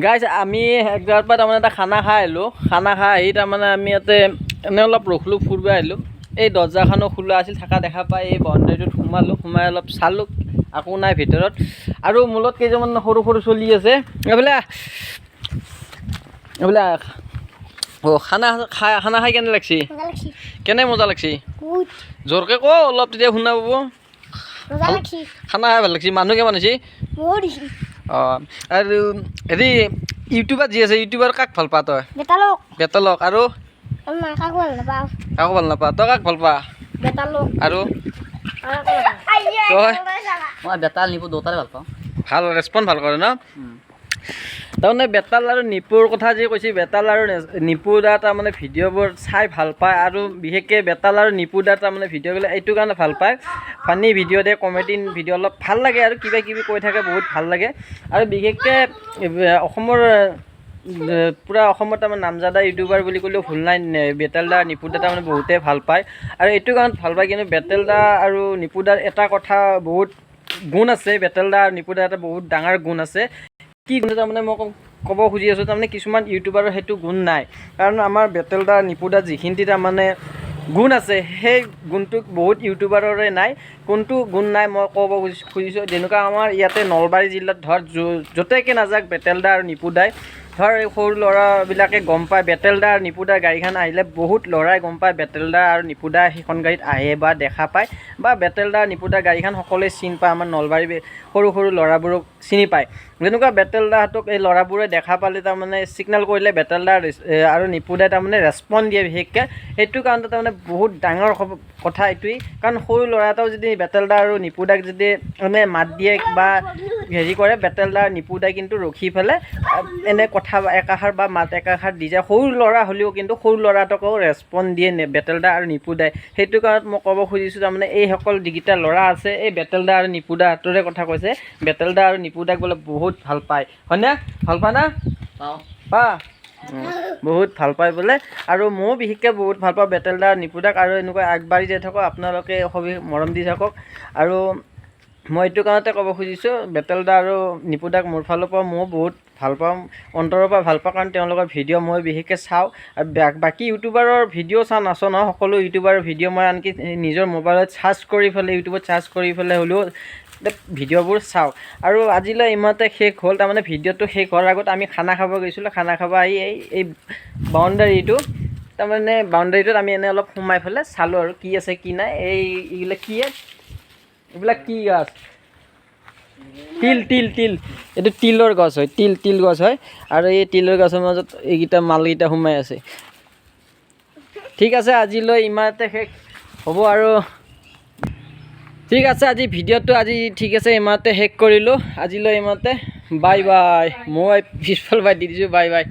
Guys আমি একজেগাৰ পৰা তাৰমানে এটা খানা খাই আহিলোঁ। খানা খাই আহি তাৰমানে আমি ইয়াতে এনে অলপ ৰখলোঁ, ফুৰিব আহিলোঁ। এই দৰ্জাখনো খোলা আছিল, থকা দেখা পাই এই বাউণ্ডাৰীটোত সোমাই অলপ চালোঁ, একো নাই ভিতৰত। আৰু মূলত কেইজনমান সৰু সৰু চলি আছে। এইবিলাক খানা খাই কেনে লাগছি? কেনে মজা লাগছি? জোৰকে ক অলপ, তেতিয়া শুনা পাব। খানা খাই ভাল লাগছি। মানুহ কিমান হৈছে? অঁ, আৰু হেৰি ইউটিউবাৰ যি আছে, ইউটিউবাৰ কাক ভাল পা তই? বেতালক। আৰু কাকো ভাল নাপা। তই কাক ভাল পা? আৰু তই? মই বেতাল নিপু দুটাৰে ভাল পাওঁ। ভাল ৰেচপন্স ভাল কৰে ন? তাৰমানে বেতাল আৰু নিপুৰ কথা যে কৈছে, বেতাল আৰু নিপু দা তাৰমানে ভিডিঅ'বোৰ চাই ভাল পায়। আৰু বিশেষকৈ বেতাল আৰু নিপু দা তাৰমানে ভিডিঅ'বিলাক এইটো কাৰণে ভাল পায়, ফানী ভিডিঅ' দিয়ে, কমেডি ভিডিঅ' অলপ ভাল লাগে আৰু কিবা কিবি কৈ থাকে, বহুত ভাল লাগে। আৰু বিশেষকৈ অসমৰ পূৰা অসমত তাৰমানে নামজাদা ইউটিউবাৰ বুলি ক'লেও ভুল নাই, বেতাল দা নিপু দা তাৰমানে বহুতেই ভাল পায়। আৰু এইটো কাৰণত ভাল পায়, কিন্তু বেতাল দা আৰু নিপু দাৰ এটা কথা বহুত গুণ আছে। বেতাল দা আৰু নিপু দাৰ এটা বহুত ডাঙৰ গুণ আছে। কি গুণ তাৰমানে মই ক'ব খুজি আছোঁ, তাৰমানে কিছুমান ইউটিউবাৰৰ সেইটো গুণ নাই। কাৰণ আমাৰ বেতাল দা নিপু দা যিখিনি তাৰমানে গুণ আছে, সেই গুণটো বহুত ইউটিউবাৰৰে নাই। কোনটো গুণ নাই মই ক'ব খুজিছোঁ, যেনেকুৱা আমাৰ ইয়াতে নলবাৰী জিলাত ধৰ য'তেকে নাযাওক বেতাল দা আৰু নিপু দাই ধৰ এই সৰু ল'ৰাবিলাকে গম পায়, বেতাল দা আৰু নিপু দা গাড়ীখন আহিলে বহুত ল'ৰাই গম পায় বেতাল দা আৰু নিপু দা সেইখন গাড়ীত আহে বা দেখা পায়, বা বেতাল দা নিপু দা গাড়ীখন সকলোৱে চিনি পায়। আমাৰ নলবাৰী সৰু সৰু ল'ৰাবোৰক চিনি পায়। যেনেকুৱা বেতাল দাহঁতক এই ল'ৰাবোৰে দেখা পালে তাৰমানে ছিগনেল কৰিলে বেতাল দা আৰু নিপু দাই তাৰমানে ৰেচপন্স দিয়ে বিশেষকৈ। সেইটো কাৰণতে তাৰমানে বহুত ডাঙৰ কথা এইটোৱেই। কাৰণ সৰু ল'ৰা এটাও যদি বেতাল দা আৰু নিপু দাক যদি মানে মাত দিয়ে বা হেৰি কৰে, বেতাল দা নিপু দাই কিন্তু ৰখি পেলাই এনে কথা একাষাৰ বা মাত একাষাৰ দি যায়। সৰু ল'ৰা হ'লেও কিন্তু সৰু ল'ৰাটোকো ৰেচপন্স দিয়ে বেতাল দা আৰু নিপু দাই। সেইটো কাৰণত মই ক'ব খুজিছোঁ, তাৰমানে এইসকল যিকেইটা ল'ৰা আছে, এই বেতাল দা আৰু নিপু দাহঁতৰে কথা কৈছে। বেতাল দা আৰু নিপু দাক বোলে বহুত ভাল পায়, হয়নে? ভাল পা না? পা বহুত ভাল পায় বোলে। আৰু ময়ো বিশেষকৈ বহুত ভাল পাওঁ বেতাল দা আৰু নিপু দাক। আৰু এনেকুৱা আগবাঢ়ি যাই থাকক, আপোনালোকে মৰম দি থাকক। আৰু মই এইটো কাৰণতে ক'ব খুজিছোঁ, বেতাল দা আৰু নিপু দাক মোৰ ফালৰ পৰা ময়ো বহুত ভাল পাওঁ, অন্তৰৰ পৰা ভাল পাওঁ। কাৰণ তেওঁলোকৰ ভিডিঅ' মই বিশেষকৈ চাওঁ। আৰু বাকী ইউটিউবাৰৰ ভিডিঅ' নাচাওঁ নহয়, সকলো ইউটিউবাৰৰ ভিডিঅ' মই আনকি নিজৰ মোবাইলত চাৰ্চ কৰি পেলাই, ইউটিউবত চাৰ্চ কৰি পেলাই হ'লেও ভিডিঅ'বোৰ চাওঁ। আৰু আজিলৈ ইমানতে শেষ হ'ল। তাৰমানে ভিডিঅ'টো শেষ হোৱাৰ আগত আমি খানা খাব গৈছিলোঁ। খানা খাব আহি এই বাউণ্ডাৰীটো তাৰমানে বাউণ্ডাৰীটোত আমি এনেই অলপ সোমাই পেলাই চালোঁ আৰু কি আছে কি নাই। এইবিলাক কি এইবিলাক কি গছ? তিল এইটো তিলৰ গছ হয়, তিল গছ হয়। আৰু এই তিলৰ গছৰ মাজত এইকেইটা মালকেইটা সোমাই আছে। ঠিক আছে, আজিলৈ ইমানতে শেষ হ'ব। আৰু ঠিক আছে, আজি ভিডিঅ'টো ঠিক আছে ইমানতে শেষ কৰিলোঁ। আজিলৈ ইমানতে, বাই বাই। মই পিছফাল বাই দি দিছোঁ, বাই বাই।